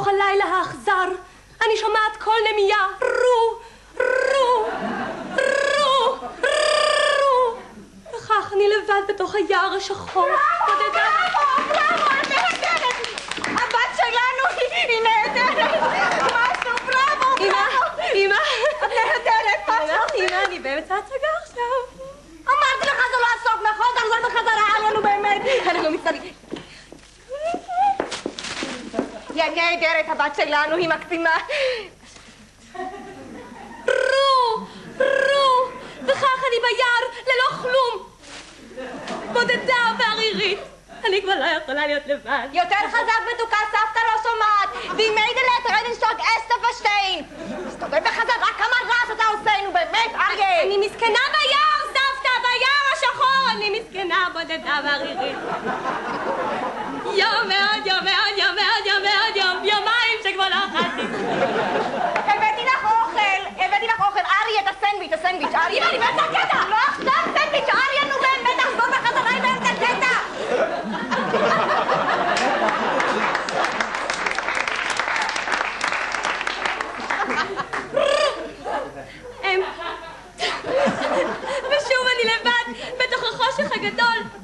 בתוך הלילה האכזר אני שומעת קול נמייה, רו, רו, רו, רו. וכך אני לבד בתוך היער השחור. בודדה. בראבו, את נהדרת. הבת שלנו היא נהדרת. משהו, בראבו, בראבו. אמא. את נהדרת, משהו. אמא, אני באמצע הצגה עכשיו. אמרתי לך זה לא הסוף, נכון? תחזור בחזרה עלינו באמת. אנחנו מצטערים. היא נהדרת, הבת שלנו, היא מקסימה. רו, רו, וכך אני ביער ללא כלום. בודדה וערירית. אני כבר לא יכולה להיות לבד. יותר חזק מתוקה, סבתא לא שומעת. והיא מיידלת רדנשטוק אסטה ושטיין. מסתובב בחזרה, כמה רעש אתה עושה, נו באמת, אריה. אני מסכנה ביער, סבתא, ביער השחור. אני מסכנה, בודדה וערירית. יום מאוד, יום מאוד, יום מאוד, יום מאוד, יומיים שכבר לא אכלתי. הבאתי לך אוכל, אריה, את הסנדוויץ', אריה. אני באמצע הקטע. לא עכשיו סנדוויץ', אריה, נו באמת, תחזור בחזרה, היא באמצע הקטע. ושוב אני לבד, בתוך החושך הגדול.